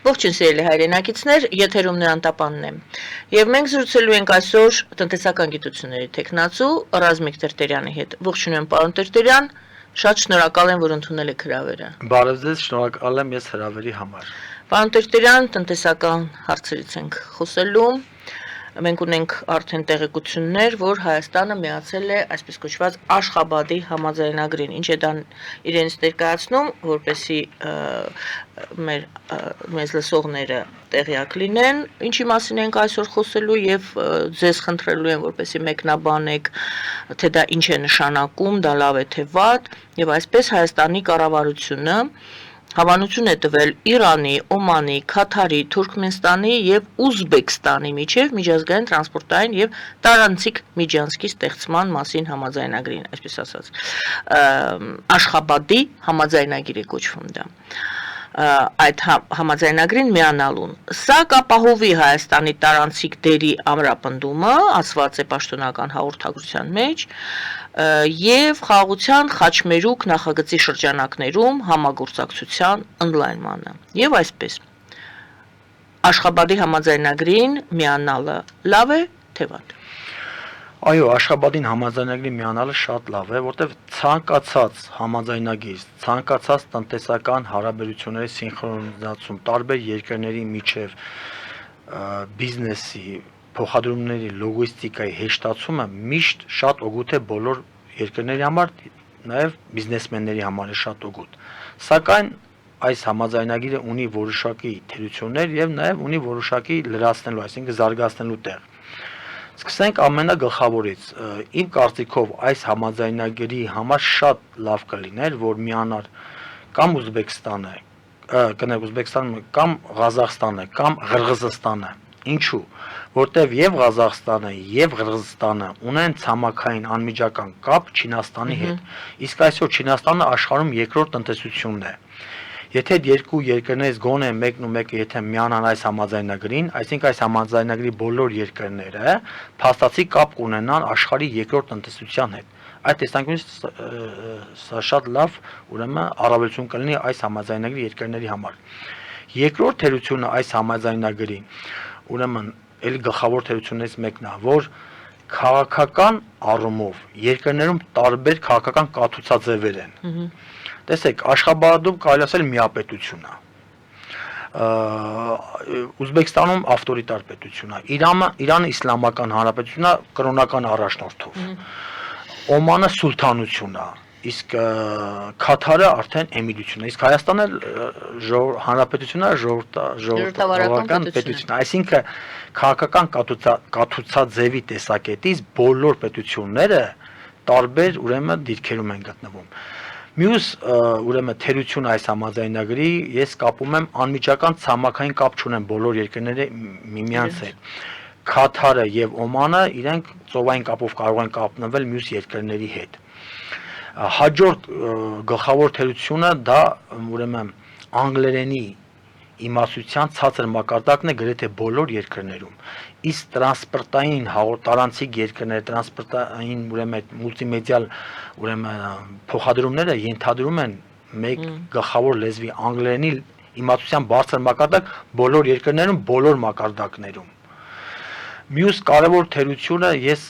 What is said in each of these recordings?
Ողջույն սիրելի հայրենակիցներ, եթերում Նրան Տապանն է։ Եվ մենք զրուցելու ենք այսօր տնտեսական գիտությունների տեխնացու Ռազմիկ Տերտերյանի հետ։ Ողջույն պարոն Տերտերյան, շատ շնորհակալ եմ, որ ընդունել եք հրավերը։ Բարև ձեզ, շնորհակալ եմ ես հրավերի համար։ Պարոն Տերտերյան, տնտեսական հարցերից ենք խոսելու։ Մենք ունենք արդեն տեղեկություններ, որ Հայաստանը միացել է այսպես կոչված Աշխաբադի համաձայնագրին, ինչ է դա իրենց ներկայացնում, որպեսզի մեզ լսողները տեղյակ լինեն, ինչի մասին ենք այսօր խոսելու եւ ձեզ խնդրելու եմ, որպեսզի մեկնաբանեք, թե դա ինչ է նշանակում, դա լավ է թե վատ, եւ այսպես Հայաստանի կառավարությունը հավանություն է տվել Իրանի, Օմանի, Քաթարի, Թուրքմենստանի եւ Ուզբեկստանի միջև միջազգային տրանսպորտային եւ տարանցիկ միջանցքի ստեղծման մասին համաձայնագրին, այսպես ասած, Աշխաբադի համաձայնագիր է կոչվում դա։ Այդ համաձայնագրին միանալուն։ Սա կապահովի Հայաստանի տարանցիկ դերի ամրապնդումը, ասված է պաշտոնական հաղորդագրության մեջ, եւ խաղաղության խաչմերուկ նախագծի շրջանակներում համագործակցության ընդլայնմանը։ Եվ այսպես Աշխաբադի համաձայնագրին միանալը լավ է, թե վատ։ Այո, Աշխաբադին համաձայնագրի միանալը շատ լավ է, որտեղ ցանկացած համաձայնագիր, ցանկացած տնտեսական հարաբերությունների սինխրոնիզացում տարբեր երկրների միջև բիզնեսի, փոխադրումների, լոգիստիկայի հեշտացումը միշտ շատ օգուտ է բոլոր երկրների համար, նաև բիզնեսմենների համար է շատ օգուտ։ Սակայն այս համաձայնագիրը ունի որոշակի թերություններ եւ նաև ունի որոշակի լրացնելու, այսինքն զարգացնելու տեղ։ Սկսենք ամենագլխավորից, իմ կարծիքով այս համաձայնագրի համար շատ լավ կլիներ, որ միանար կամ Ուզբեկստանը, Ուզբեկստանը կամ Ղազախստանը կամ Ղրղզստանը։ Ինչու՞, որտեղ եւ Ղազախստանը եւ Ղրղզստանը ունեն ցամաքային անմիջական կապ Չինաստանի հետ։ Իսկ այսօր Չինաստանը աշխարհում երկրորդ տնտեսությունն է։ Եթե երկու երկրներից գոնե մեկն ու մեկը եթե միանան այս համաձայնագրին, այսինքն այս համաձայնագրի բոլոր երկրները փաստացի կապ կունենան աշխարհի երկրորդ տնտեսության հետ։ Այդ տեսանկյունից սա շատ լավ, ուրեմն առավելություն կլինի այս համաձայնագրի երկրների համար։ Երկրորդ թերությունը այս համաձայնագրի, ուրեմն ելի գլխավոր թերություններից մեկն է, որ քաղաքական առումով երկրներում տարբեր քաղաքական կաթուցաձևեր են։ Տեսեք, Աշխաբադում կարելի ասել միապետություն է։ Ուզբեկստանում ավտորիտար պետություն է։ Իրանը իսլամական հանրապետություն է կրոնական առաջնորդով։ Օմանը սուլթանություն է, իսկ Քաթարը արդեն էմիրություն է, իսկ Հայաստանը հանրապետություն է, ժողովրդավարական պետություն է, այսինքն քաղաքական կաթուցաձևի տեսակետից բոլոր պետությունները տարբեր ուրեմն դիրքերում են գտնվում։ Մյուս ուրեմն թերությունը այս համաձայնագրի ես կապում եմ անմիջական ցամաքային կապ չունեն բոլոր երկրները միմյանց հետ։ Քաթարը եւ Օմանը իրենք ծովային կապով կարող են կապնվել մյուս երկրների հետ։ Հաջորդ գլխավոր թերությունը դա ուրեմն անգլերենի իմացության ցածր մակարդակն է գրեթե բոլոր երկրներում։ Իսկ տրանսպորտային տարանցիկ երկրները, տրանսպորտային ուրեմն մուլտիմեդիալ ուրեմն փոխադրումները ենթադրում են մեկ գլխավոր լեզվի անգլերենի իմացության բարձր մակարդակ բոլոր երկրներում, բոլոր մակարդակներում։ Մյուս կարևոր թերությունը ես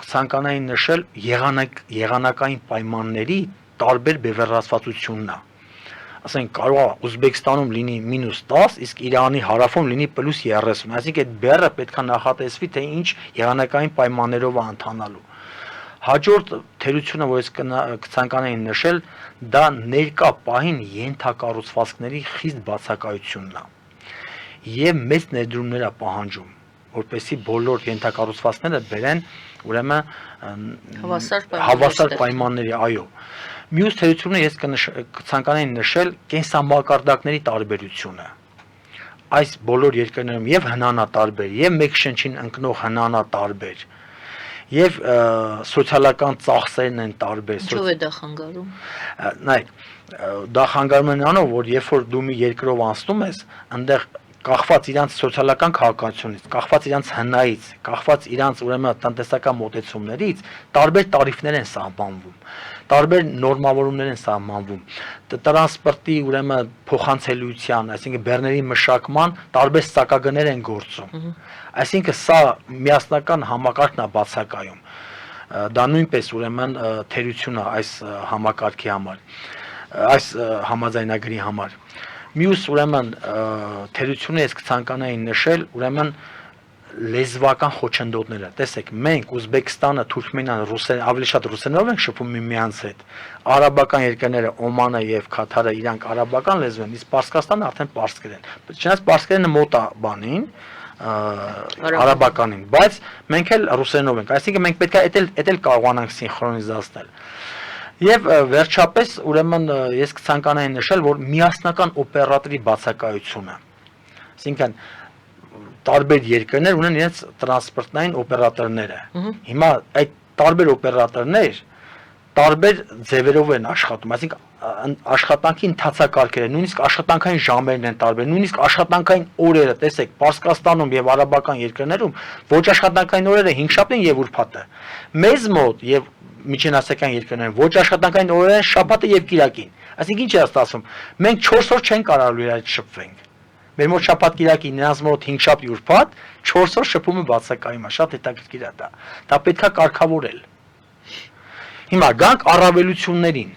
ցանկանայի նշել եղանակային պայմանների տարբեր բևեռացվածությունն է։ Ասենք կարող է Ուզբեկստանում լինի -10, իսկ Իրանի հարավում լինի +30, այսինքն այդ բեռը պետք է նախատեսվի, թե ինչ եղանակային պայմաններով է ընթանալու։ Հաջորդ թերությունը, որ ես կցանկանայի նշել, դա ներկա պահին ենթակառուցվածքների խիստ բացակայությունն է։ Եվ մեծ ներդրումներ է պահանջում, որպեսզի բոլոր ենթակառուցվածքները բերեն ուրեմն հավասար պայմանների, այո։ Մյուս թերությունը ես կցանկանայի նշել կենսամակարդակների տարբերությունը։ Այս բոլոր երկրներում եւ հնանատարբեր, եւ մեկ շնչին ընկնող հնանատարբեր, եւ սոցիալական ծախսերն են տարբեր։ Ինչով է դա խանգարում։ Նայեք, դա խանգարում է նրանով, որ երբ որ դու մի երկրով անցնում ես, այնտեղ կախված իրանց սոցիալական քաղաքականությունից, կախված իրանց հնայից, կախված իրանց ուրեմն տնտեսական մոտեցումներից տարբեր տարիֆներ են սահմանվում։ տարբեր նորմավորումներ են սահմանվում տրանսպորտի ուրեմն փոխանցելիության, այսինքն բեռների մշակման տարբեր սակագներ են գործում։ Այսինքն սա միասնական համակարգն է բացակայում։ Դա նույնպես ուրեմն թերություն է այս համակարգի համար, այս համաձայնագրի համար։ Մյուս ուրեմն թերությունը ես կցանկանայի նշել ուրեմն լեզվական խոչընդոտները։ Տեսեք, մենք Ուզբեկստանը, Թուրքմենիան, ավելի շատ ռուսերենով ենք շփում միմյանց հետ։ Արաբական երկրները, Օմանը եւ Քաթարը իրանք արաբական լեզու են, իսկ Պարսկաստանը արդեն պարսկերեն։ Չնայած պարսկերենը մոտ է բանին, արաբականին, բայց մենք էլ ռուսերենով ենք, այսինքն մենք պետք է էդ կարողանանք սինխրոնիզացնել։ Եվ վերջապես ուրեմն ես կցանկանայի նշել, որ միասնական օպերատորի բացակայությունը, այսինքն տարբեր երկրներ ունեն իրենց տրանսպորտային օպերատորները։ Հիմա այդ տարբեր օպերատորներ տարբեր ձևերով են աշխատում, այսինքն աշխատանքի ընթացակարգերը, նույնիսկ աշխատանքային ժամերն են տարբեր, նույնիսկ աշխատանքային օրերը, տեսեք, Պարսկաստանում եւ արաբական երկրներում ոչ աշխատանքային օրերը 5 շաբթին եւ ուրբաթը։ Մեզ մոտ եւ միջինասիական երկրներում ոչ աշխատանքային օրերը շաբաթը եւ կիրակին։ Այսինքն ինչ է ստացվում։ Մենք 4 օր չենք կարող իրար շփվենք։ Մեր մոտ շաբաթ կիրակի, նրանց մոտ 5 շաբթի ուրբաթ, 4 օր շփումը բացակայում է, շատ հետաքրքիր է դա։ Դա պետքա կարգավորել։ Հիմա գանք առավելություններին։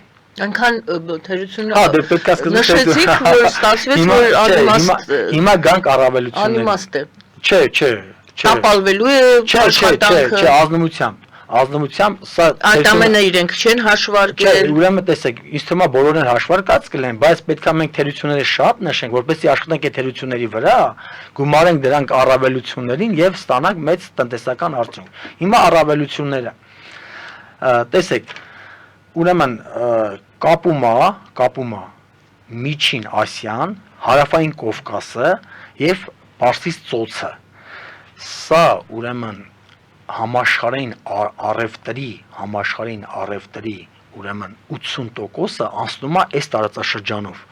Այնքան թերությունը Հա, դե պետք է սկզբից նշեցիք, որ ստացվեց, որ անիմաստ հիմա գանք առավելություններին։ Անիմաստ է։ Չէ։ Տապալվելու է աշխատանքը։ Չէ, ազնվությամբ սա այդ ամենը իրենք չեն հաշվարկել։ Ուրեմն տեսեք, ինձ թվում է բոլորն հաշվարկած կլեն, բայց պետքա մենք թերությունները շատ նշենք, որպեսզի աշխատանք այդ թերությունների վրա գումարենք դրանք առավելություններին եւ ստանանք մեծ տնտեսական արդյունք։ Հիմա առավելությունները։ Տեսեք, ուրեմն կապում է Միջին Ասիան, Հարավային Կովկասը եւ Պարսից ծոցը։ Սա ուրեմն համաշխարհային առևտրի ուրեմն 80%-ը անցնում է այս տարածաշրջանով։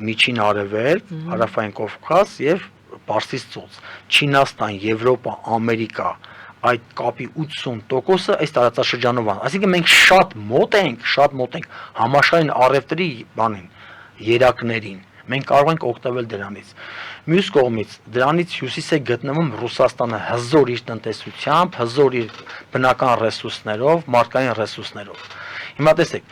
Միջին Արևելք, Հարավային Կովկաս եւ Պարսից ծոց։ Չինաստան, Եվրոպա, Ամերիկա այդ կապի 80%-ը այս տարածաշրջանով է։ Այսինքն մենք շատ մոտ ենք համաշխարհային առևտրի բանին, երակներին։ Մենք կարող ենք օգտվել դրանից։ Մյուս կողմից դրանից հյուսիս է գտնվում Ռուսաստանը հզոր իր տնտեսությամբ, հզոր իր բնական ռեսուրսներով, մարդկային ռեսուրսներով։ Հիմա տեսեք,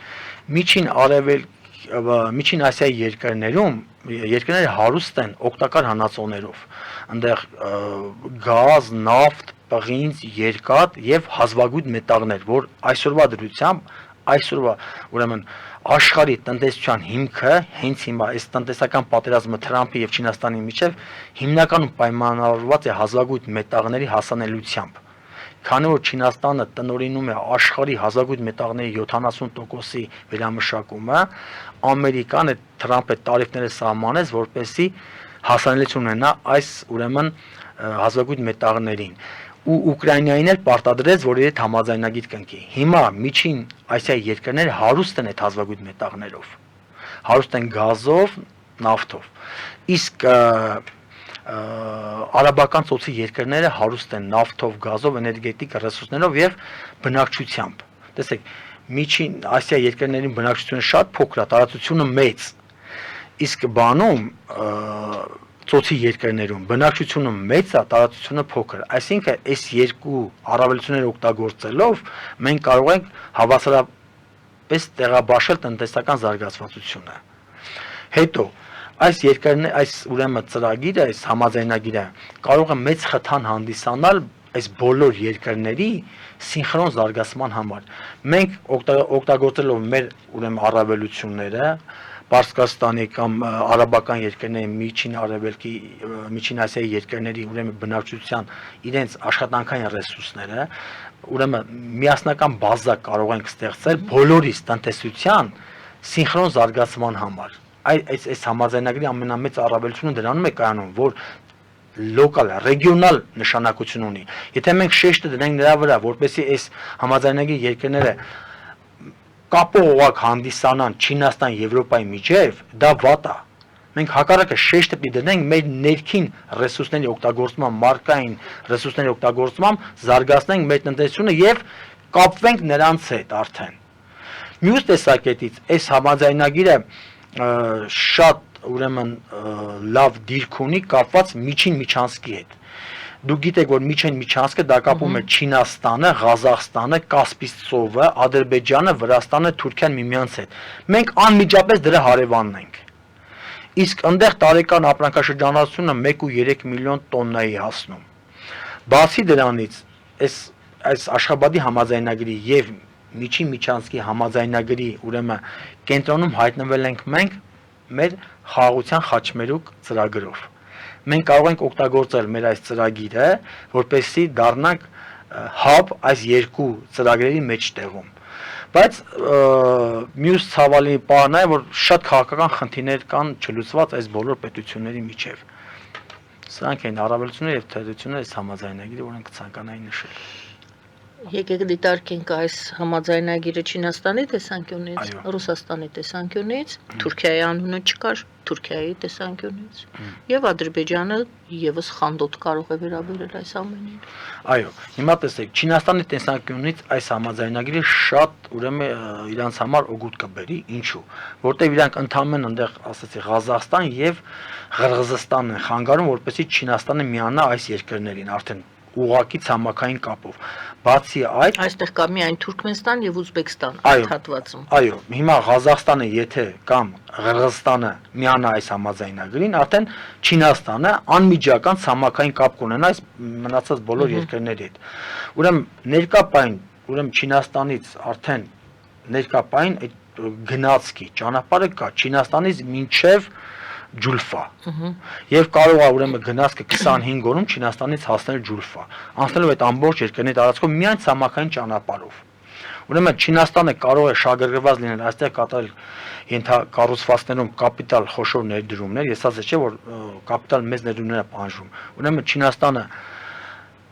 Միջին Ասիայի երկրները հարուստ են օգտակար հանածոներով։ Այնտեղ գազ, նավթ, պղինձ, երկաթ եւ հազվագյուտ մետաղներ, որ այսօրվա դրությամբ ուրեմն աշխարհի տնտեսության հիմքը հենց հիմա այս տնտեսական պատերազմը Թրամփի եւ Չինաստանի միջեւ հիմնականում պայմանավորված է հազվագյուտ մետաղների հասանելիությամբ։ Քանի որ Չինաստանը տնօրինում է աշխարհի հազվագյուտ մետաղների 70%-ի վերամշակումը, Ամերիկան այդ Թրամփը տարիֆները սահմանեց, որպեսզի հասանելիություն ունենա այս ուրեմն հազվագյուտ մետաղներին։ Ու Ուկրաինային էլ պարտադրեց, որ իր համաձայնագիր կնքի։ Հիմա Միջին Ասիայի երկրները հարուստ են այդ հազվագյուտ մետաղներով։ Հարուստ են գազով, նավթով։ Իսկ արաբական ծոցի երկրները հարուստ են նավթով, գազով, էներգետիկ ռեսուրսներով եւ բնակչությամբ։ Տեսեք, Միջին Ասիայի երկրների բնակչությունը շատ փոքր է, տարածությունը մեծ։ Իսկ բանում ծոցի երկրներում բնակչությունը մեծ է, տարածությունը փոքր։ Այսինքն այս երկու առավելությունները օգտագործելով մենք կարող ենք հավասարապես տեղաբաշխել տնտեսական զարգացվածությունը։ Հետո այս ուրեմն ծրագիրը, այս համաձայնագիրը կարող է մեծ խթան հանդիսանալ այս բոլոր երկրների սինխրոն զարգացման համար։ Մենք օգտագործելով մեր ուրեմն առավելությունները Պարսկաստանի կամ արաբական երկրների Միջին Արևելքի, Միջին Ասիայի երկրների ուրեմն բնակչության իրենց աշխատանքային ռեսուրսները, ուրեմն միասնական բազա կարող ենք ստեղծել բոլորիս տնտեսության սինխրոն զարգացման համար։ Այս համաձայնագրի ամենամեծ առավելությունը դրանում է կայանում, որ լոկալ, ռեգիոնալ նշանակություն ունի։ Եթե մենք շեշտը դնենք նրա վրա, որպեսզի այս համաձայնագրի երկրները կապող հանդիսանան Չինաստան, Եվրոպայի միջև, դա վատ է։ Մենք հակառակը շեշտը պիտի դնենք մեր ներքին ռեսուրսների օգտագործման, մարդկային ռեսուրսների օգտագործմամբ զարգացնենք մեր տնտեսությունը եւ կապվենք նրանց հետ արդեն։ Մյուս տեսակետից այս համաձայնագիրը շատ ուրեմն լավ դիրք ունի կապված միջին միջանցքի հետ։ Դուք գիտեք, որ միջին միջանցքը դա կապում է Չինաստանը, Ղազախստանը, Կասպից ծովը, Ադրբեջանը, Վրաստանը, Թուրքիան միմյանց հետ։ Մենք անմիջապես դրա հարևանն ենք։ Իսկ այնտեղ տարեկան ապրանքաշրջանառությունը 1.3 միլիոն տոննայի հասնում։ Բացի դրանից, այս Աշխաբադի համաձայնագրի եւ միջին միջանցքի համաձայնագրի ուրեմն կենտրոնում հայտնվել ենք մենք մեր խաղաղության խաչմերուկ ծրագրով։ Մենք կարող ենք օգտագործել մեր այս ծրագիրը, որպեսզի դառնանք hub այս երկու ծրագրերի մեջտեղում։ Բայց մյուս ցավալի բանն է, որ շատ քաղաքական խնդիրներ կան չլուծված այս բոլոր պետությունների միջև։ Սրանք են առավելությունները եւ թերությունները այս համաձայնագիրը, որոնք կցանկանայի նշել։ Եկեք դիտարկենք այս համաձայնագիրը Չինաստանի տեսանկյունից, Ռուսաստանի տեսանկյունից, Թուրքիայի անունը չկար Թուրքիայի տեսանկյունից, եւ Ադրբեջանը եւս խանդոտ կարող է վերաբերել այս ամենին։ Այո, հիմա տեսեք, Չինաստանի տեսանկյունից այս համաձայնագիրը շատ ուրեմն իրանց համար օգուտ կբերի, ինչու, որտեղ իրանք ընդհանրեն այնտեղ, ասացի, Ղազախստան եւ Ղրղզստանն են խանգարում, որպեսզի Չինաստանը միանա այս երկրներին, արդեն ուղղակի ցամաքային կապով։ Բացի այդ, այստեղ կա միայն Թուրքմենստան եւ Ուզբեկստան այդ հատվածում։ Այո, հիմա Ղազախստանը եթե կամ Ղրղզստանը միանա այս համաձայնագրին, արդեն Չինաստանը անմիջական ցամաքային կապ կունենա այս մնացած բոլոր երկրների հետ։ Ուրեմն ներկապային, Չինաստանից արդեն ներկապային այդ գնացքի ճանապարհը կա Չինաստանից մինչև Ջուլֆա։ Եվ կարող է ուրեմն գնացքը 25 օրում Չինաստանից հասնել Ջուլֆա, անցնելով այդ ամբողջ երկրների տարածքով միայն ցամաքային ճանապարհով։ Ուրեմն Չինաստանը կարող է շահագրգռված լինել այստեղ կատարել ենթակառուցվածքներում կապիտալ խոշոր ներդրումներ, ես ասացի չէ որ կապիտալ մեծ ներդրումներ է պահանջվում։ Ուրեմն Չինաստանը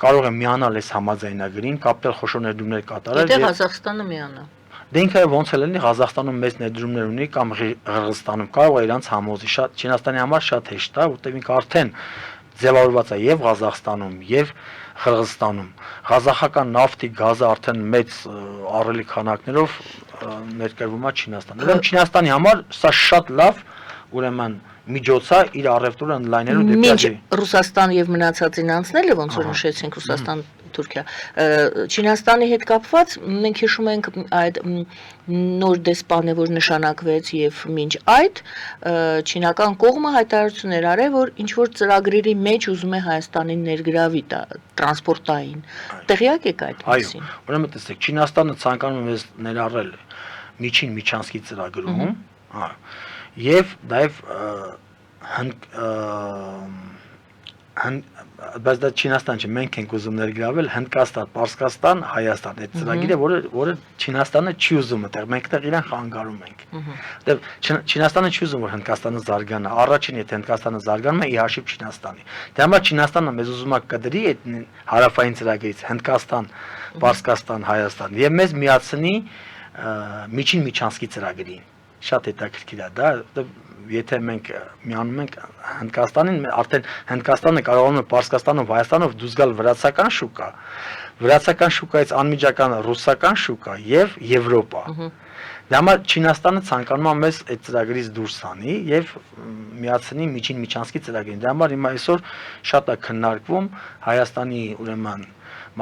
կարող է միանալ այս համաձայնագրին, կապիտալ խոշոր ներդրումներ կատարել։ Եթե Ղազախստանը միանա։ Դե ինքը ոնց է լինի Ղազախստանում մեծ ներդրումներ ունի կամ Ղրղզստանում կարող է իրանց համոզի շատ Չինաստանի համար շատ հեշտ է, որտեղ ինքը արդեն ձևավորված է եւ Ղազախստանում եւ Ղրղզստանում։ Ղազախական նավթի գազը արդեն մեծ ահռելի քանակներով ներկրվում է Չինաստան։ Ուրեմն Չինաստանի համար սա շատ լավ ուրեմն միջոցա իր առևտուրը ընդլայնելու դեպի Մինչ Ռուսաստան եւ մնացածին անցնելը ոնց որ նշեցինք Ռուսաստան Թուրքիա Չինաստանի հետ կապված մենք հիշում ենք այդ նոր դեսպանը որ նշանակվեց եւ մինչ այդ չինական կողմը հայտարարություն էր արել որ ինչ որ ծրագրերի մեջ ուզում է Հայաստանին ներգրավի տրանսպորտային տեղյակ եք այդ մասին։ Այո, ուրեմն տեսեք Չինաստանը ցանկանում է մեզ ներառել միջին միջանցքի ծրագրում, եւ նաեւ բայց դա Չինաստան չէ, մենք ենք ուզում ներգրավել Հնդկաստան, Պարսկաստան, Հայաստան, այդ ծրագիրը, որը Չինաստանը չի ուզում այդտեղ, մենք այդտեղ իրան խանգարում ենք։ Որտեւ Չինաստանը չի ուզում որ Հնդկաստանը զարգանա, առաջին եթե Հնդկաստանը զարգանում է ի հաշիվ Չինաստանի։ Դե համար Չինաստանը մեզ ուզում է կդրի այդ հարավային ծրագրից Հնդկաստան, Պարսկաստան, Հայաստան եւ մեզ միացնի միջին միջանցքի ծրագրին։ Շատ հետաքրքիր է դա, եթե մենք միանում ենք Հնդկաստանին, արդեն Հնդկաստանը կարողանում է Պարսկաստանով, Հայաստանով դուրս գալ վրացական շուկա, վրացական շուկայից անմիջական ռուսական շուկա եւ Եվրոպա։ Դա համար Չինաստանը ցանկանում է մեզ այդ ծրագրից դուրս անի եւ միացնի միջին միջանցքի ծրագրին։ Դա համար հիմա այսօր շատ է քննարկվում Հայաստանի ուրեմն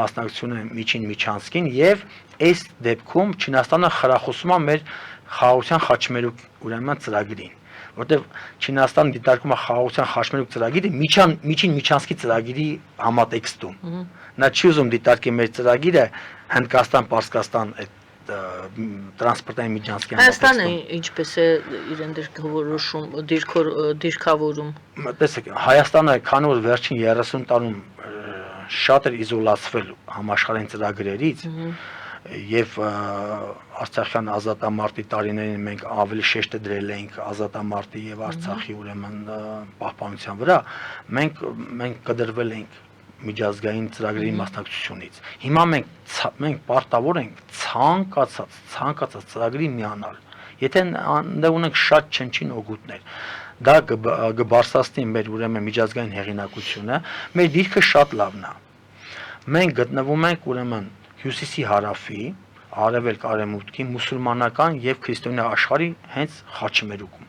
մասնակցությունը միջին միջանցքին եւ այս դեպքում Չինաստանը խրախուսում է մեր խաղաղության խաչմերուկ ուրեմն ծրագրին, որտեղ Չինաստանը դիտարկում է խաղաղության խաչմերուկ ծրագիրը միջին միջանցքի ծրագրի համատեքստում։ Նա չի ուզում դիտարկի մեր ծրագիրը Հնդկաստան, Պարսկաստան այդ տրանսպորտային միջանցքի Հայաստանը ինչպես է իրեն դիրքավորում։ Տեսեք, Հայաստանը քանի որ վերջին 30 տարում շատ էր իզոլացվել համաշխարհային ծրագրերից եւ Արցախյան ազատամարտի տարիներին մենք ավելի շեշտը դրել էինք ազատամարտի եւ Արցախի ուրեմն պահպանության վրա, մենք կդրվել ենք միջազգային ծրագրերի մասնակցությունից։ Հիմա մենք պարտավոր ենք ցանկացած ծրագրի միանալ։ Եթե այնտեղ ունենք շատ չնչին օգուտներ, դա կբարձրացնի մեր ուրեմն միջազգային հեղինակությունը, մեր դիրքը շատ լավն է։ Մենք գտնվում ենք ուրեմն հյուսիսի հարավի, արևելք արևմուտքի մուսուլմանական եւ քրիստոնյա աշխարհի հենց խաչմերուկում։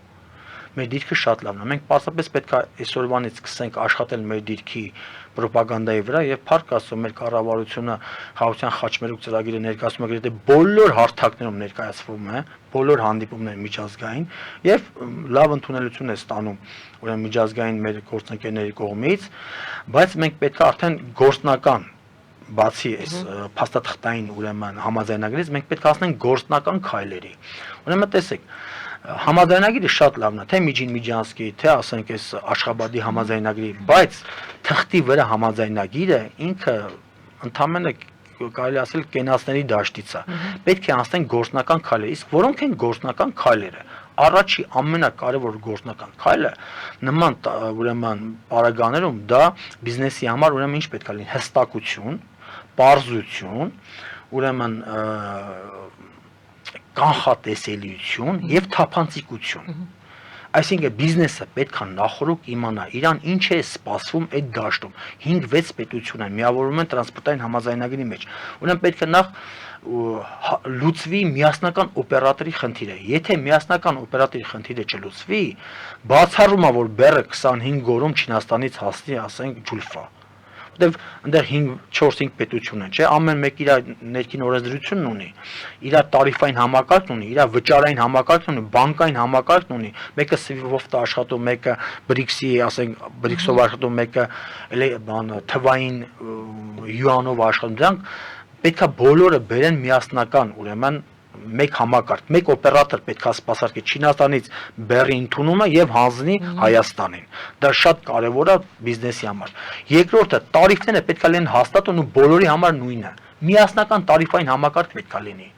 Մեր դիրքը շատ լավն է։ Մենք պարզապես պետք է այսօրվանից սկսենք աշխատել մեր դիրքի ռոպագանդայի վրա եւ փառք Աստծո մեր կառավարությունը խաղաղության խաչմերուկ ծրագիրը ներկայացնում է գրեթե բոլոր հարթակներում ներկայացվում է, բոլոր հանդիպումներ միջազգային եւ լավ ընդունելություն է ստանում ուրեմն միջազգային մեր գործընկերների կողմից, բայց մենք պետք է արդեն գործնական բացի այս փաստաթղթային ուրեմն համաձայնագրից մենք պետք է հասնենք գործնական քայլերի։ Ուրեմն տեսեք, համաձայնագիրը շատ լավն է, թե Միջինսկի, թե ասենք այս Աշխաբադի համաձայնագրի, բայց թղթի վրա համաձայնագիրը ինքը ընդամենը կարելի ասել կենացների դաշտից է։ Պետք է անցնենք գործնական քայլեր, իսկ որոնք են գործնական քայլերը։ Առաջի ամենակարևոր գործնական քայլը նման ուրեմն պարագաներում դա բիզնեսի համար ուրեմն ինչ պետք է լինի՝ հստակություն, պարզություն, ուրեմն կանխատեսելիություն եւ թափանցիկություն։ Այսինքն բիզնեսը պետք է նախորդ իմանա իրան ինչ է սպասվում այդ դաշտում։ 5-6 պետություն են միավորվում են տրանսպորտային համաձայնագրի մեջ։ Ուրեմն պետք է նախ լուծվի միասնական օպերատորի խնդիրը։ Եթե միասնական օպերատորի խնդիրը չլուծվի, բացառում է որ բեռը 25 օրում Չինաստանից հասնի, ասենք, Ջուլֆա։ Որտեվ այնտեղ 4-5 պետություն են, չէ՞, ամեն մեկ իր ներքին օրենսդրությունն ունի, իր տարիֆային համակարգն ունի, իր վճարային համակարգն ունի, բանկային համակարգն ունի, մեկը SWIFT-ով է աշխատում, մեկը BRICS-ի, ասենք, BRICS-ով աշխատում, մեկը թվային յուանով աշխատում, դրանք պետք է բոլորը բերեն միասնական, ուրեմն մեկ համակարգ, մեկ օպերատոր պետք է սպասարկի Չինաստանից բեռի ընդունումը եւ հանձնի Հայաստանին։ Դա շատ կարեւոր է բիզնեսի համար։ Երկրորդը, տարիֆները պետք է լինեն հաստատ ու բոլորի համար նույնը։ Միասնական տարիֆային համակարգ պետք է լինի։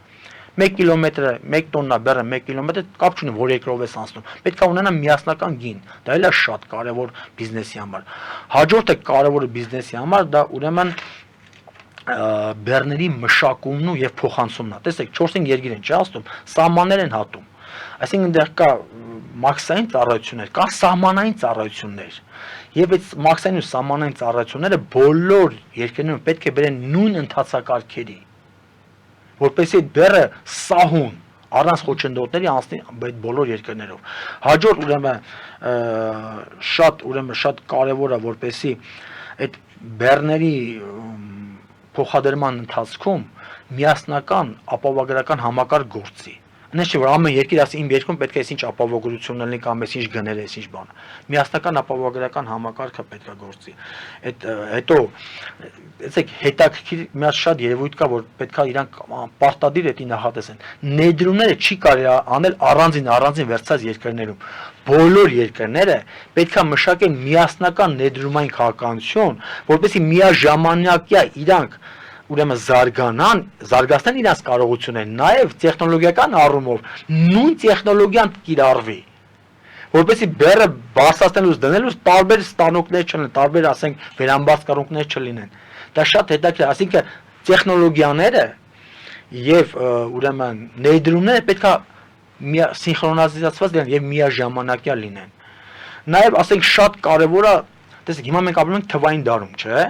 1 կիլոմետրը, 1 տոննա բեռը 1 կիլոմետր կապ չունի որ երկրով ես անցնում։ Պետք է ունենա միասնական գին։ Դա էլ է շատ կարեւոր բիզնեսի համար։ Հաջորդը կարեւորը բիզնեսի համար դա ուրեմն բեռների մշակումն ու եւ փոխանցումն է։ Տեսեք, 4-5 երկիր են չաստում, սահմաններ են հատում։ Այսինքն դեռ կա մաքսային ծառայություններ, կա սահմանային ծառայություններ։ Եվ այդ մաքսային ու սահմանային ծառայությունները բոլոր երկրներում պետք է բերեն նույն ընթացակարգերի, որպեսզի այդ բեռը սահուն առանց խոչընդոտների անցնի այդ բոլոր երկրներով։ Հաջորդ ուրեմն շատ կարևոր է որպեսզի այդ բեռների փոխադրման ընթացքում միասնական ապահովագրական համակարգ գործի։ Այնպես չէ որ ամեն երկիր ասի իմ երկրում պետք է այսինչ ապահովագրություն լինի կամ այսինչ գներ, այսինչ բան։ Միասնական ապահովագրական համակարգը պետք է գործի։ Այդ հետո ասեք հետաքրքիր մի հատ շատ երևույթ կա որ պետք է իրանք պարտադիր էտի նախատեսեն։ Ներդրումները չի կարելի անել առանձին վերցած երկրներում։ Բոլոր երկրները պետք է մշակեն միասնական ներդրումային քաղաքականություն, որպեսզի միաժամանակյա իրանք ուրեմն զարգացնեն իրենց կարողությունները, նաև տեխնոլոգիական առումով նույն տեխնոլոգիան կիրառվի, որպեսզի բեռը բարձրացնելուց դնելուց տարբեր ստանոկներ չլինեն, տարբեր ասենք վերամբարձ կառույցներ չլինեն։ Դա շատ հետաքրքիր, այսինքն տեխնոլոգիաները եւ ուրեմն ներդրումները պետք է սինխրոնիզացված լինեն եւ միաժամանակյա լինեն։ Նաև ասենք շատ կարեւոր է, տեսեք, հիմա մենք ապրում ենք թվային դարում, չէ՞։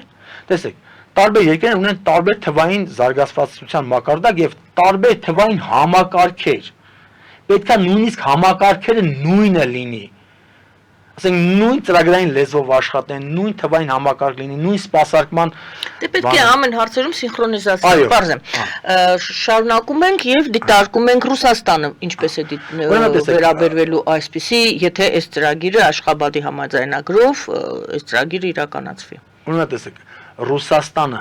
Տեսեք, տարբեր երկրներ ունեն տարբեր թվային զարգացվածության մակարդակ եւ տարբեր թվային համակարգեր։ Պետք է նույնիսկ համակարգերը նույնը լինի։ Ասենք նույն ծրագրային լեզվով աշխատեն, նույն թվային համակարգ լինի, նույն սպասարկման։ Դե պետք է ամեն հարցերում սինխրոնիզացիա, բարձ եմ։ Շարունակում ենք եւ դիտարկում ենք Ռուսաստանը, ինչպես է վերաբերվելու այսպիսի, եթե այս ծրագիրը Աշխաբադի համաձայնագրով այս ծրագիրը իրականացվի։ Ուրեմն տեսեք, Ռուսաստանը,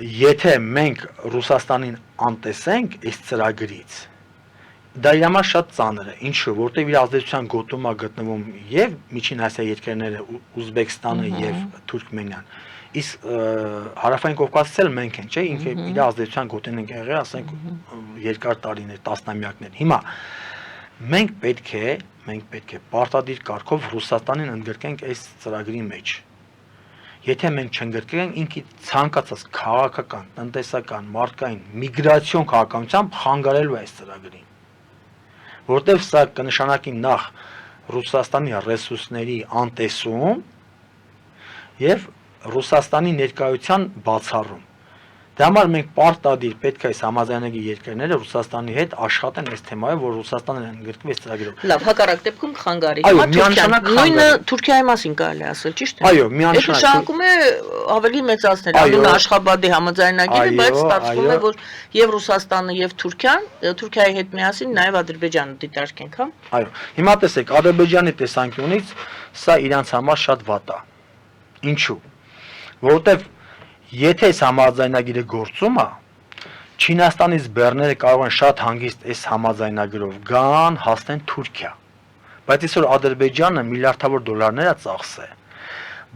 եթե մենք Ռուսաստանին անտեսենք այս ծրագրից, դա իր համար շատ ծանր է, ինչու, որտեղ իր ազդեցության գոտում է գտնվում եւ Միջին Ասիա երկրները, Ուզբեկստանը եւ Թուրքմենիան։ Իսկ Հարավային Կովկասից էլ մենք ենք, չէ՞, ինքը իր ազդեցության գոտին ենք եղել, ասենք երկար տարիներ, տասնամյակներ։ Հիմա մենք պետք է պարտադիր կարգով Ռուսաստանին ընդգրկենք այս ծրագրի մեջ։ Եթե մենք չընդգրկենք, ինքը ցանկացած քաղաքական, տնտեսական, մարդկային, միգրացիոն քաղաքականությամբ խանգարելու է այս ծրագրին։ Որտեւ սա կնշանակի նախ Ռուսաստանի ռեսուրսների անտեսում եւ Ռուսաստանի ներկայության բացառում։ Դրա համար մենք պարտադիր պետք է այս համաձայնագիր երկրները Ռուսաստանի հետ աշխատեն այս թեմայով, որ Ռուսաստանը ընդգրկվի այս ծրագրով։ Լավ, հակառակ դեպքում խանգարի։ Այո, Հիմա միանշանակ նույնը խանգարի։ Թուրքիայի մասին կարելի է ասել, ճիշտ է։ Այո, միանշանակ։ Դա նշանակում է ավելի մեծացնել Այո, անունը Աշխաբադի համաձայնագիրը, այո, բայց ստացվում է, այո։ որ եւ Ռուսաստանը եւ Թուրքիան, Թուրքիայի հետ միասին նաեւ Ադրբեջանը դիտարկենք, հա։ Այո, հիմա տեսեք, Ադրբեջանի տեսանկյունից սա իրանց համար շատ վատ է։ Ինչու՞։ Որովհետև եթե այս համաձայնագիրը գործում է, Չինաստանից բեռները կարող են շատ հանգիստ այս համաձայնագրով գան հասնեն Թուրքիա։ Բայց այսօր Ադրբեջանը միլիարդավոր դոլարներ է ծախսել։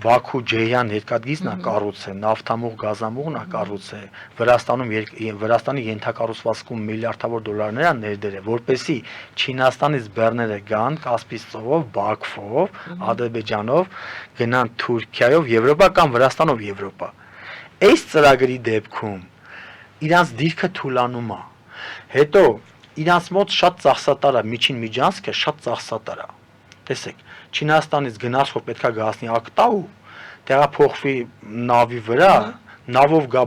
Բաքու Ջեյան երկաթգիծն է կառուցել, նավթամուղ գազամուղն է կառուցել, Վրաստանի ենթակառուցվածքում միլիարդավոր դոլարներ է ներդրել, որպեսզի Չինաստանից բեռները գան Կասպից ծովով, Բաքվով, Ադրբեջանով, գնան Թուրքիայով Եվրոպա կամ Վրաստանով Եվրոպա։ Այս ծրագրի դեպքում իրանց դիրքը թուլանում է։ Հետո իրանց մոտ շատ ծախսատար է, միջին միջանցքը շատ ծախսատար է։ Տեսեք, Չինաստանից գնացող պետքա գահասնի Ակտաու, տեղափոխվի նավի վրա, նավով գա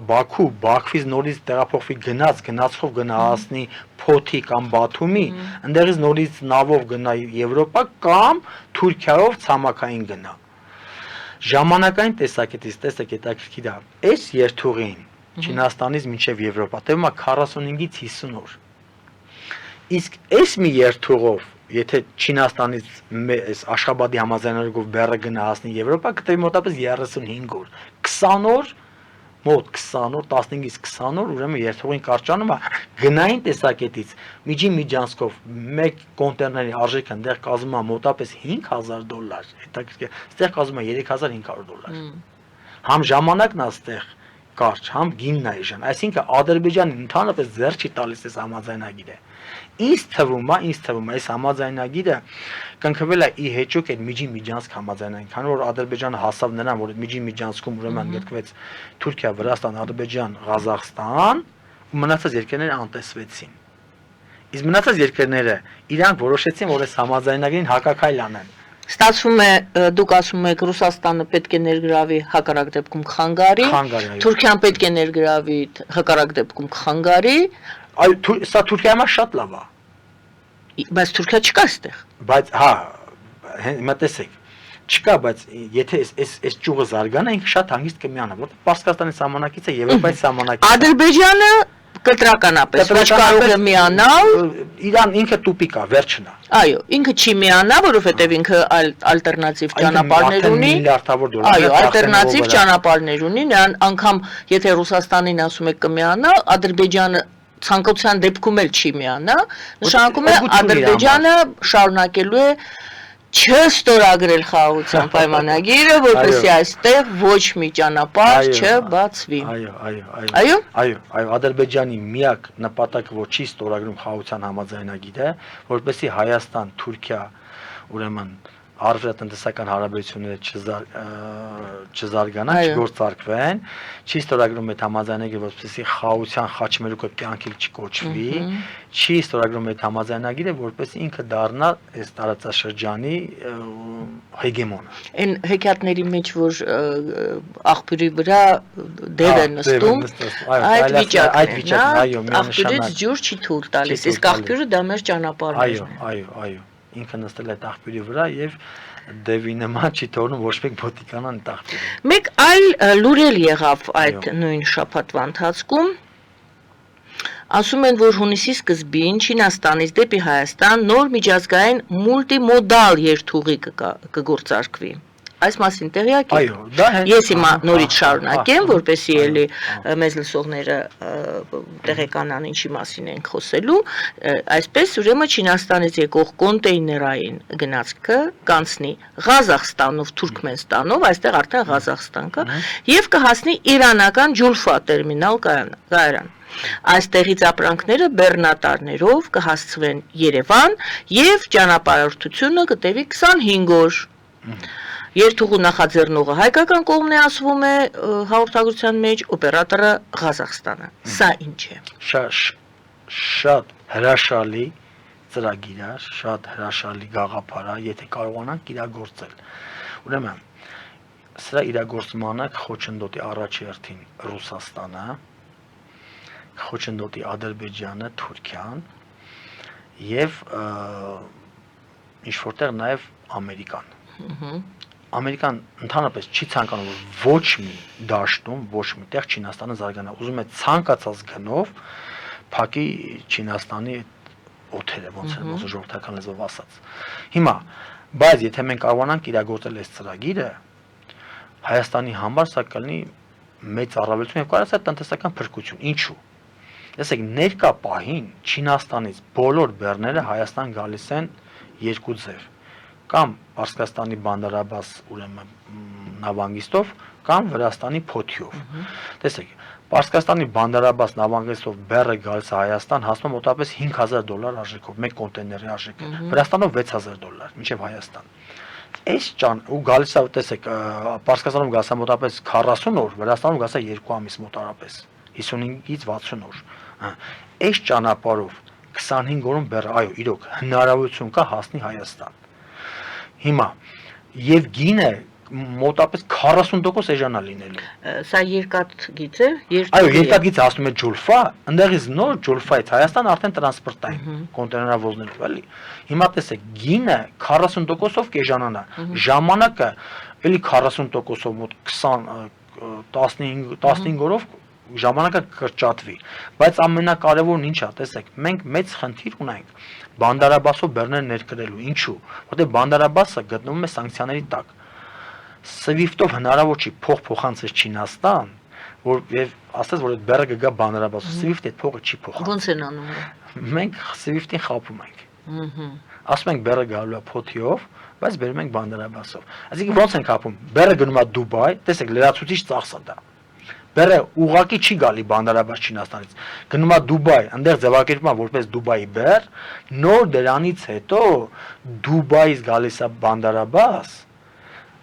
Բաքու, Բաքվից նորից տեղափոխվի գնացքով գնահասնի Փոթի կամ Բաթումի, ընդեղից նորից նավով գնա Եվրոպա կամ Թուրքիայով ցամաքային գնա։ Ժամանակային տեսակետից տեսեք հետաքրքիր է, այս երթուղին Չինաստանից մինչև Եվրոպա տևում է 45-ից 50 օր։ Իսկ այս մի երթուղով, եթե Չինաստանից այս Աշխաբադի համաձայնագրով բեռը գնահասնի Եվրոպա, կտևի մոտավորապես 35 օր։ 20 օր, մոտ 20 օր, 15-ից 20 օր, ուրեմն երթուղին կարճանում է գնային տեսակետից միջին միջանցքով մեկ կոնտեյների արժեքը այնտեղ կազմում է մոտավորապես $5,000, հետաքրքիր, այստեղ կազմում է $3,500։ Համ ժամանակն է այստեղ կարճ, համ գինն է էժան, այսինքն Ադրբեջանը ընդհանրապես ձեռ չի տալիս այս համաձայնագիրը։ Ինձ թվում է, այս համաձայնագիրը կնքվել է ի հեճուկ այդ միջին միջանցք համաձայնային, քանի որ Ադրբեջանը հասավ նրան, որ այդ միջին միջանցքում ուրեմն գրկվեց Թուրքիա, Վրաստան, Ադրբեջան, Ղազախստան, ու մնացած երկրները անտեսվեցին։ Իսկ մնացած երկրները իրանք որոշեցին, որ այս համաձայնագիրին հակակայլ անեն։ Ստացվում է դուք ասում եք Ռուսաստանը պետք է ներգրավի հակառակ դեպքում խանգարի, Թուրքիան պետք է ներգրավի հակառակ դեպքում խանգարի, այո, սա Թուրքիայի համար շատ լավ է։ Բայց Թուրքիա չկա այստեղ։ Բայց հա, հիմա տեսեք, չկա, բայց եթե այս ճյուղը զարգանա, ինքը շատ հանգիստ կմիանա, որտեղ Պարսկաստանի սահմանակից է Եվրոպայի սահմանակից։ Ադրբեջանը կտրականապես ոչ կարող է միանալ, իրան ինքը տուպիկ է, վերջն է։ Այո, ինքը չի միանա, որովհետև ինքը ալտերնատիվ ճանապարհներ ունի։ Այո, ալտերնատիվ ճանապարհներ ունի, նրան անգամ եթե Ռուսաստանին ասում եք կմիանա, Ադրբեջանը ցանկության դեպքում էլ չի միանա, նշանակում է Ադրբեջանը շարունակելու է չստորագրել խաղաղության պայմանագիրը, որպեսզի այստեղ ոչ մի ճանապարհ չբացվի։ Այո, Ադրբեջանի միակ նպատակը, որ չի ստորագրում խաղաղության համաձայնագիրը, որպեսզի Հայաստան, Թուրքիա, ուրեմն առևտրատնտեսական հարաբերությունները չզարգանան, չգործարկվեն, չի ստորագրում այդ համաձայնագիրը, որպեսզի խաղաղության խաչմերուկը կյանքի չկոչվի, չի ստորագրում այդ համաձայնագիրը, որպեսզի ինքը դառնա այս տարածաշրջանի հեգեմոնը։ Այն հեքիաթների մեջ, որ աղբյուրի վրա դև է նստում, այդ վիճակն է, աղբյուրից ջուր չի թույլ տալիս, իսկ աղբյուրը դա մեր ճանապարհն է։ Այո, ինքը նստել է աղբյուրի վրա եւ դևի նման չի թողնում ոչ մեկ բոտիկանան աղբյուրը։ Մեկ այլ լուր էլ եղավ այդ նույն շաբաթվա ընթացքում։ Ասում են, որ հունիսի սկզբին Չինաստանից դեպի Հայաստան նոր միջազգային մուլտիմոդալ երթուղի կգործարկվի։ Այս մասին տեղյակ եք։ Այո, դա հենց Ես հիմա նորից շարունակեմ, որպեսզի էլի մեզ լսողները տեղեկանան ինչի մասին ենք խոսելու, այսպես ուրեմն Չինաստանից եկող կոնտեյներային գնացքը կանցնի Ղազախստանով, Թուրքմենստանով, այստեղ արդեն Ղազախստան կա, եւ կհասնի իրանական Ջուլֆա տերմինալ կայարան։ Այստեղից ապրանքները բեռնատարներով կհասցվեն Երևան եւ ճանապարհորդությունը կտևի 25 օր։ Երթուղու նախաձեռնողը հայկական կողմն է, ասվում է հաղորդագրության մեջ, օպերատորը Ղազախստանը։ Սա ինչ է։ Շատ հրաշալի ծրագիր է, շատ հրաշալի գաղափար է, եթե կարողանանք իրագործել։ Ուրեմն սրա իրագործմանը խոչընդոտի առաջերտին Ռուսաստանը, խոչընդոտի Ադրբեջանը, Թուրքիան եւ ինչ որտեղ նաեւ Ամերիկան։ Ամերիկան ընդհանրապես չի ցանկանում որ ոչ մի դաշտում, ոչ մի տեղ Չինաստանը զարգանա, ուզում է ցանկացած գնով փակի Չինաստանի օթերը, ոնց է ժողովրդական լեզվով ասած։ Հիմա, բայց եթե մենք կարողանանք իրագործել այս ծրագիրը, Հայաստանի համար սա կլինի մեծ առավելություն եւ կարծես տնտեսական փրկություն։ Ինչու՞։ Տեսեք, ներկա պահին Չինաստանից բոլոր բեռները Հայաստան գալիս են երկու ձև։ Կամ Պարսկաստանի Բանդարաբաս ուրեմն նավանգիստով կամ Վրաստանի փոթիով։ Տեսեք, Պարսկաստանի Բանդարաբաս նավանգիստով բեռը գալիս է Հայաստան հասնում մոտավորապես $5,000 արժեքով, մեկ կոնտեյների արժեքը։ Վրաստանով $6,000, մինչև Հայաստան։ Այս ու գալիս է, տեսեք, Պարսկաստանում գալիս է մոտավորապես 40 օր, Վրաստանում գալիս է 2 ամիս մոտավորապես, 55-ից 60 օր։ Այս ճանապարհով 25 օրում բեռը, այո, իրոք հնարավորություն կա հասնի Հայաստան։ Հիմա եւ գինը մոտավորապես 40% էժանա լինելու։ Սա երկաթգիծ է, այո, երկաթգիծը ասում է ջուլֆա, ընդեղից նոր ջուլֆայից Հայաստան արդեն տրանսպորտային կոնտեյներավորներով, էլի։ Հիմա տեսեք, գինը 40%-ով կեժանանա, ժամանակը էլի 40%-ով մոտ 15 օրով ժամանակը կրճատվի, բայց ամենակարևորն ինչ է, տեսեք, մենք մեծ խնդիր ունենք Բանդարաբասով բեռներ ներկրելու, ինչու, որտեղ Բանդարաբասը գտնվում է սանկցիաների տակ, SWIFT-ով հնարավոր չի փող փոխանցել Չինաստան, որ եւ ասես որ այդ բեռը կգա Բանդարաբասով, SWIFT-ը այդ փողը չի փոխանցում։ Ոնց են անում։ Մենք SWIFT-ին խափում ենք։ Ասում ենք բեռը գալու է փոթիով, բայց բերում ենք Բանդարաբասով։ Այսինքն ոնց ենք խափում։ Բեռը գնում է Դուբայ, տեսեք, լրացուցիչ ծախս է դա։ Բեռը ուղղակի չի գալի Բանդարաբաս Չինաստանից։ Գնում է Դուբայ, այնտեղ ձևակերպվում է որպես Դուբայի բեռ, նոր դրանից հետո Դուբայից գալիս է Բանդարաբաս,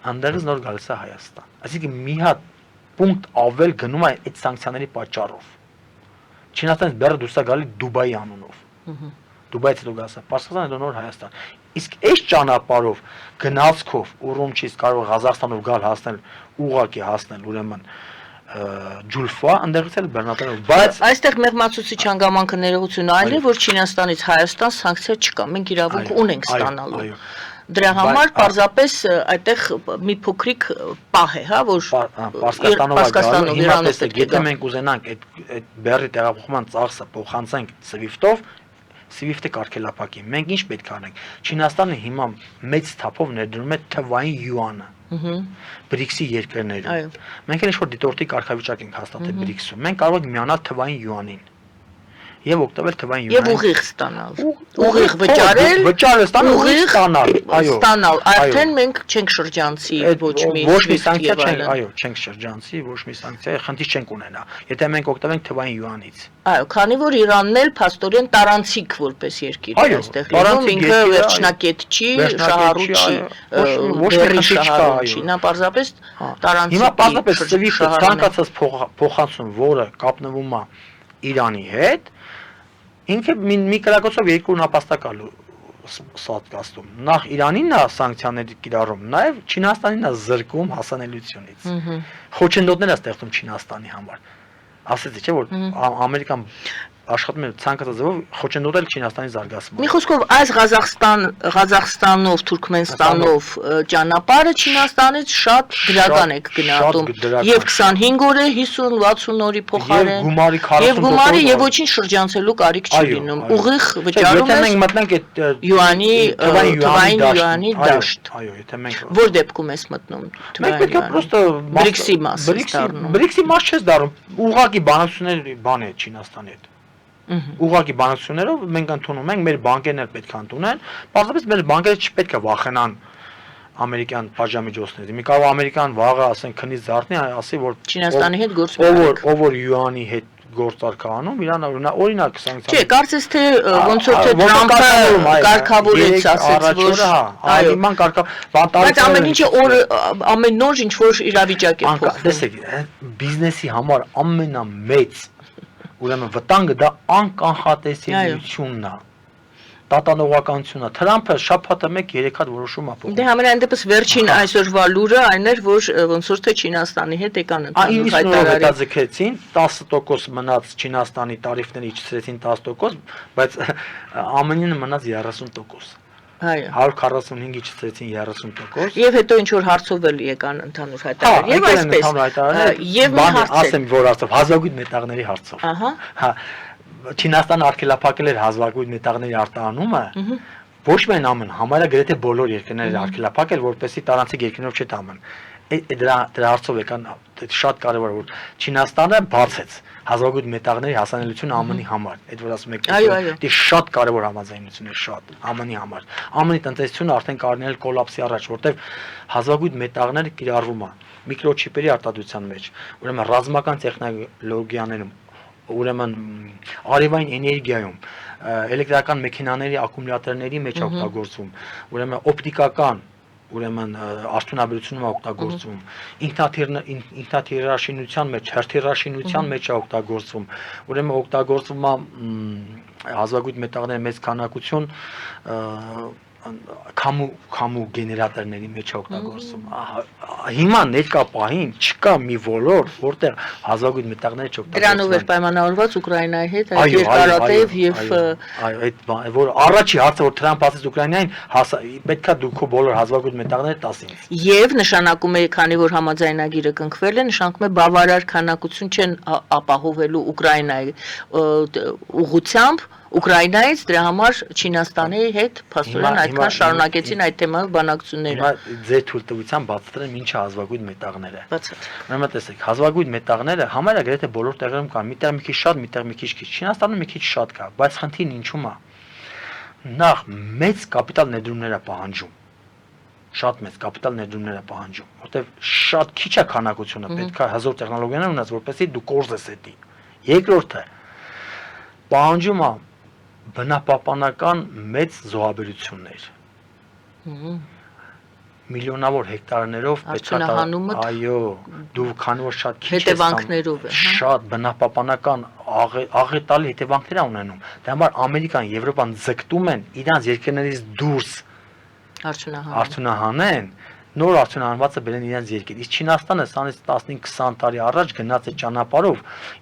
այնտեղից նոր գալիս է Հայաստան։ Այսինքն մի հատ պունկտ ավել գնում է այդ սանկցիաների պատճառով։ Չինաստանից բեռը դուրս է գալի Դուբայի անունով։ Դուբայից հետո գալիս է Պարսկաստան, հետո նոր Հայաստան։ Իսկ այս ճանապարհով գնացքով Ուրումչից կարող Ղազախստանով գալ հասնել ուղղակի հասնել ուրեմն ջուլֆա ընդեղից էլ բեռնատերով, բայց այստեղ մեղմացուցիչ հանգամանքը ներողություն այլ է, որ Չինաստանից Հայաստան սանկցիա չկա, մենք իրավունք ունենք ստանալու։ Դրա համար պարզապես այդտեղ մի փոքրիկ պահ է, հա, որ Պարսկաստանով Իրանով տեսեք, եթե մենք ուզենանք այդ բեռի տեղափոխման ծախսը փոխանցենք SWIFT-ով, SWIFT-ը կարգելափակի։ Մենք ինչ պետք է անենք։ Չինաստանը հիմա մեծ թափով ներդրում է թվային յուանը։ BRICS-ի երկրներում։ Մենք էլ ինչ-որ դիտորդի կարգավիճակ ենք հաստատել BRICS-ում։ Մենք կարող ենք միանալ թվային յուանին եւ օգտվել թվային յուանին։ Եվ ուղիղ ստանալ։ Ուղիղ վճարել, վճարել ստանալ, ուղիղ ստանալ, այո։ Ստանալ, արդեն մենք չենք շրջանցի ոչ մի սանկցիա չենք, այո, չենք շրջանցի, ոչ մի սանկցիա, խնդիր չենք ունենա, եթե մենք օգտվենք թվային յուանից։ Այո, քանի որ Իրանն էլ փաստորեն տարանցիկ որպես երկիր է այստեղ լինում, ինքը վերջնակետ չի, շահառու չի, ոչ մի շահառու չի, նա պարզապես տարանցիկ է։ Հիմա պարզապես SWIFT-ը ցանկացած փոխանցում, որը կապնվում է Իրանի հետ, ինքը մի կրակոցով երկու նապաստակալու սատկաստում։ Նախ Իրանին է սանկցիաների կիրառում, նաև Չինաստանին է զրկում հասանելիությունից։ Խոչընդոտներ է ստեղծում Չինաստանի համար։ Ասեցի, չէ՞ որ Ամերիկան աշխատում է ցանկացած ձևով խոչընդոտել Չինաստանի զարգացմանը։ Մի խոսքով այս Ղազախստանով, Թուրքմենստանով ճանապարհը Չինաստանից շատ դրական է գնահատում։ Եվ 25 օր է 50-60 օրի փոխարեն։ Եվ գումարի եւ ոչինչ շրջանցելու կարիք չի լինում։ Ուղիղ վճարում է։ Եթե մենք մտնենք այդ յուանի, թվային յուանի դաշտ։ Այո, եթե մենք Որ դեպքում ես մտնում թվային յուանի։ BRICS-ի մաս է դառնում։ BRICS-ի մաս չես դառնում։ Ուղղակի բանակցությունների բան է Չինաստանի հետ։ Ուղղակի բանակցություններով մենք ընդունում ենք, մեր բանկերն էլ պետք է ընդունեն, պարզապես մեր բանկերը չպետք է վախենան ամերիկյան պատժամիջոցներից։ Մի կարող ամերիկան վաղը ասեն քնից զարթնի, ասի որ Չինաստանի հետ գործում ով որ յուանի հետ գործարք անում, իրան օրինակ սանկցիա։ Չէ, կարծես թե ոնց որ թե Թրամփը կարգավորեց, ասեց որ այո, իման բայց ամեն ինչը ամեն նոր ինչ որ իրավիճակ է փոխվում։ Տեսեք, բիզնեսի համար ամենամեծ ուրեմն վտանգը դա անկանխատեսելիությունն է։ տատանողականությունը Թրամփը շաբաթը 1-3 հատ որոշում է փոխում։ Դե համենայն դեպս վերջին այսօրվա լուրը այն էր, որ ոնց որ թե Չինաստանի հետ եկան ընդհանուր հայտարարի։ Հետաձգեցին 10% մնաց Չինաստանի տարիֆների իջեցրեցին 10%, բայց ԱՄՆ-ին մնաց 30%։ Այո 145 իջեցրեցին 30%։ Եվ հետո ինչ որ հարցով էլ եկան ընդհանուր հայտարարի։ Եվ այսպես։ Եվ մի հարց ասեմ որ հարցով հազվագյուտ մետաղների հարցով։ Ահա։ Հա Չինաստանը արգելափակել էր հազվագյուտ մետաղների արտահանումը։ Ոչ միայն ԱՄՆ, համարյա գրեթե բոլոր երկրները արգելափակել, որպեսզի տարանցիկ երկրներով չտանեն։ Դրա հարցով եկան շատ կարևոր որ Չինաստանը բացեց հազվագյուտ մետաղների հասանելիությունը ԱՄՆ-ի համար։ Այդ որ ասում եք, դա շատ կարևոր համաձայնություն է, շատ ԱՄՆ-ի համար։ ԱՄՆ-ի տնտեսությունը արդեն կարողացել կոլապսի առաջ, որտեղ հազվագյուտ մետաղները կիրառվում է միկրոչիպերի արտադրության մեջ, ուրեմն ռազմական տեխնոլոգիաներում, ուրեմն արևային էներգիայում, էլեկտրական մեքենաների ակումուլյատորների մեջ օգտագործվում, ուրեմն օպտիկական ուրեմն արդյունաբերությունում է օգտագործվում, ինքնաթիռաշինության մեջ, հրթիռաշինության մեջ է օգտագործվում, ուրեմն օգտագործվում է հազվագյուտ մետաղների մեծ քանակություն քամու գեներատորների մեջ օգտագործվում։ Հիմա ներկա պահին չկա մի ոլորտ, որտեղ հազվագյուտ մետաղները չօգտագործվում։ Դրանով էր պայմանավորված Ուկրաինայի հետ այդ երկարատև եւ այո, այդ որ առաջի հարցը որ Թրամփ ասեց Ուկրաինային, պետքա դու քո բոլոր հազվագյուտ մետաղները տասին։ Եվ նշանակում է, քանի որ համաձայնագիրը կնքվել է, նշանակում է բավարար քանակություն չեն ապահովելու Ուկրաինայի ուղղությամբ Ուկրաինայից դրա համար Չինաստանի հետ փաստորեն այդքան շարունակեցին այդ թեմայով բանակցությունները։ Հիմա ձեր թույլտվությամբ բացատրեմ ինչ է հազվագյուտ մետաղները։ Բացատրեք։ Ուրեմն տեսեք, հազվագյուտ մետաղները համարյա գրեթե բոլոր տեղերում կան, միտեղ մի քիչ շատ, միտեղ մի քիչ քիչ։ Չինաստանում մի քիչ շատ կա, բայց խնդիրն ինչու՞մ է։ Նախ մեծ կապիտալ ներդրումներ է պահանջում։ Շատ մեծ կապիտալ ներդրումներ է պահանջում, որտեղ շատ քիչ է քանակությունը, պետք է հզոր տեխնոլոգիաներ ունենաս, որպեսզի դու կորզես էդի։ Երկրորդը պահանջում է բնապահպանական մեծ զոհաբերություններ։ Միլիոնավոր հեկտարներով պետք է այո, դու քանի որ շատ քիչ հետևանքներով է, շատ բնապահպանական աղետալի հետևանքներ է ունենում։ Դրա համար Ամերիկան, Եվրոպան ձգտում են իրանց երկրներից դուրս արդյունահանեն, նոր արդյունահանվածը բերեն իրենց երկիր։ Իսկ Չինաստանը սանից 15-20 տարի առաջ գնաց այդ ճանապարհով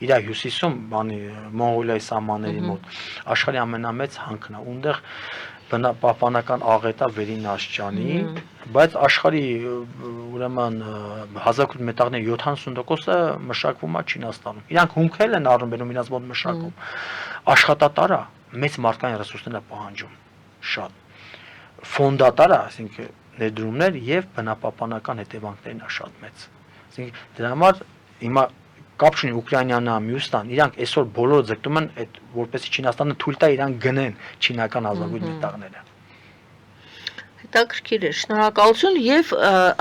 իր հյուսիսում, բանի Մոնղոլիայի սահմանների մոտ, աշխարհի ամենամեծ հանքն է, ունտեղ բնապահպանական աղետա վերին աշճանի, բայց աշխարհի ուրեմն հազվագյուտ մետաղների 70%-ը մշակվում է Չինաստանում։ Իրանք հումքել են առնում բերում իրենց մոտ մշակում։ Աշխատատար է, մեծ մարդկային ռեսուրսներ է պահանջում, շատ։ Ֆոնդատար է, այսինքն ներդրումներ եւ բնապահպանական հետևանքներն է շատ մեծ։ Այսինքն դրա համար հիմա կապ չունի Ուկրաինանա, Մյուսնան, իրանք այսօր բոլորը ձգտում են այդ որպեսզի Չինաստանը թույլ տա իրանք գնեն չինական հազվագյուտ մետաղները։ Հետաքրքիր է, շնորհակալություն եւ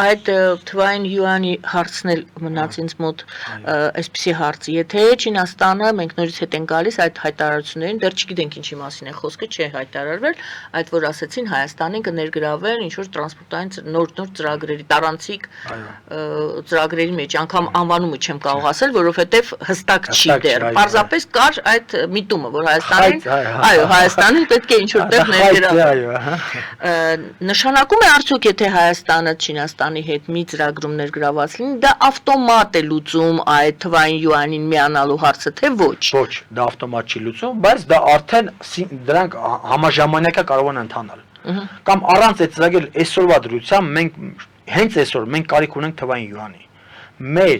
այդ թվային յուանի հարցն էլ մնաց ինձ մոտ այսպիսի հարց, եթե Չինաստանը մենք նորից հետ են գալիս այդ հայտարարություններին, դեռ չգիտենք ինչի մասին է խոսքը, չէ հայտարարվել, այդ որ ասեցին Հայաստանին կներգրավեն ինչ որ տրանսպորտային նոր ծրագրերի, տարանցիկ ծրագրերի մեջ, անգամ անվանումը չեմ կարող ասել, որովհետեւ հստակ չի դեռ։ Պարզապես կար այդ միտումը, որ Հայաստանին, այո, Հայաստանին պետք է ինչ որտեղ ներգրավել։ Նշանակում է արդյոք եթե Հայաստանը Չինաստանի հետ մի ծրագրում ներգրաված լինի, դա ավտոմատ է լուծում այդ թվային յուանին միանալու հարցը, թե ոչ։ Ոչ, դա ավտոմատ չի լուծում, բայց դա արդեն դրանք համաժամանակա կարող են ընթանալ։ Կամ առանց այդ ծրագրի այսօրվա դրությամբ մենք հենց այսօր մենք կարիք ունենք թվային յուանի։ Մեր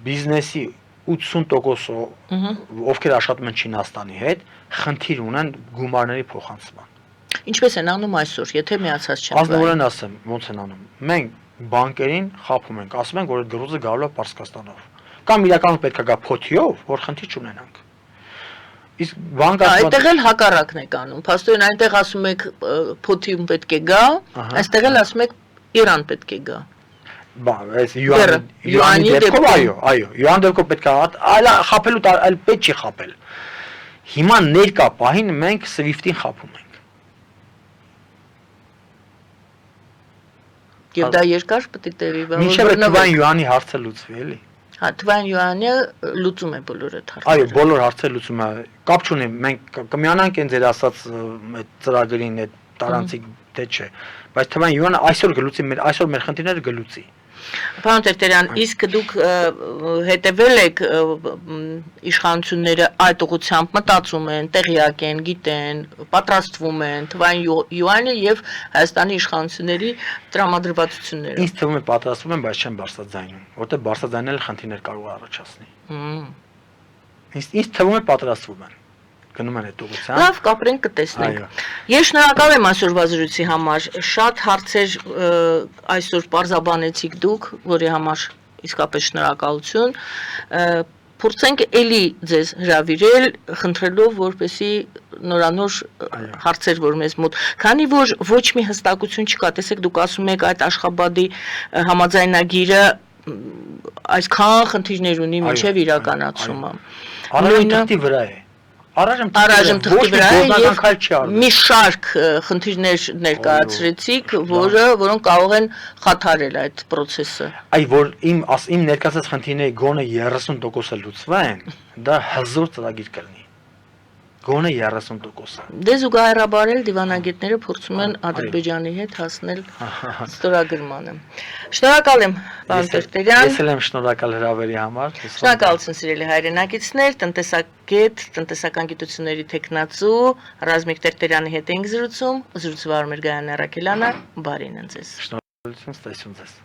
բիզնեսի 80% ովքեր աշխատում են Չինաստանի հետ, խնդիր ունեն գումարների փոխանցման։ Ինչպես են անում այսօր, եթե միացած չեն։ Ազնվորեն ասեմ, ոնց են անում։ Մենք բանկերին խափում ենք, ասում ենք, որ այդ գռուզը գալու է Պարսկաստանով։ Կամ իրականում պետք է գա փոթիով, որ խնդիր չունենանք։ Իսկ բանկը այդտեղ էլ հակառակն եք անում։ Փաստորեն այնտեղ ասում եք փոթիում պետք է գա, այստեղ էլ ասում եք Իրան պետք է գա։ Բան, այս յուանի դեպքով այո, յուանի դեպքով պետք է այլ խափելու այլ պետք չի խափել։ Հիմա ներկա պահին մենք SWIFT-ին խափում ենք։ Եվ դա երկար պետք է տևի, մինչև թվային յուանի հարցը լուծվի, էլի։ Հա, Թվային յուանը լուծում է բոլոր այդ Այո, հարցերը։ բոլոր հարցերը լուծում է։ Կապ չունի, մենք կմիանանք այն ձեր ասած այդ ծրագրին, այդ տարանցիկ թե չէ, բայց թվային յուանը այսօր գլուծի, այսօր մեր խնդիրները գլուծի։ Պարոն Տերտերյան, իսկ դուք հետևել եք իշխանությունները այդ ուղղությամբ մտածում են, տեղյակ են, գիտեն, պատրաստվում են թվային յուանը եւ Հայաստանի իշխանությունների տրամադրվածությունները։ Ինձ թվում է պատրաստվում են, բայց չեն բարձրաձայնում, որտեղ բարձրաձայնելը խնդիրներ կարող է առաջացնի։ Ինձ թվում է պատրաստվում են։ Գնում են այդ ուղղությամբ։ Լավ, կապրենք, կտեսնենք։ Այո։ Ես շնորհակալ եմ այսօրվա զրույցի համար։ Շատ հարցեր այսօր պարզաբանեցիք դուք, որի համար իսկապես շնորհակալություն։ Փորձենք էլի ձեզ հրավիրել, խնդրելով, որպեսզի նորանոր հարցեր, որ մեզ մոտ, քանի որ ոչ մի հստակություն չկա, տեսեք, դուք ասում եք այդ Աշխաբադի համաձայնագիրը այսքան խնդիրներ ունի մինչև իրականացումը։ Առայժմ թղթի վրա է։ Առայժմ թղթի վրա է եւ մի շարք խնդիրներ ներկայացրեցիք, որոնք կարող են խաթարել այդ process-ը։ Այ որ իմ ներկայացած խնդիրների գոնե 30%-ը լուծվեն, դա հզոր ծրագիր կլինի։ Գոնե 30%-ը։ Դե զուգահեռաբար էլ դիվանագետները փորձում են Ադրբեջանի հետ հասնել ստորագրմանը։ Շնորհակալ եմ, պարոն Տերտերյան։ Ես էլ եմ շնորհակալ հրավերի համար։ Շնորհակալություն սիրելի հայրենակիցներ, տնտեսագետ, տնտեսական գիտությունների թեկնածու Ռազմիկ Տերտերյանի հետ էինք զրուցում, զրուցվար մեր Գայանե Առաքելյանը, բարին ձեզ։ Շնորհակալություն, ստեսություն ձեզ։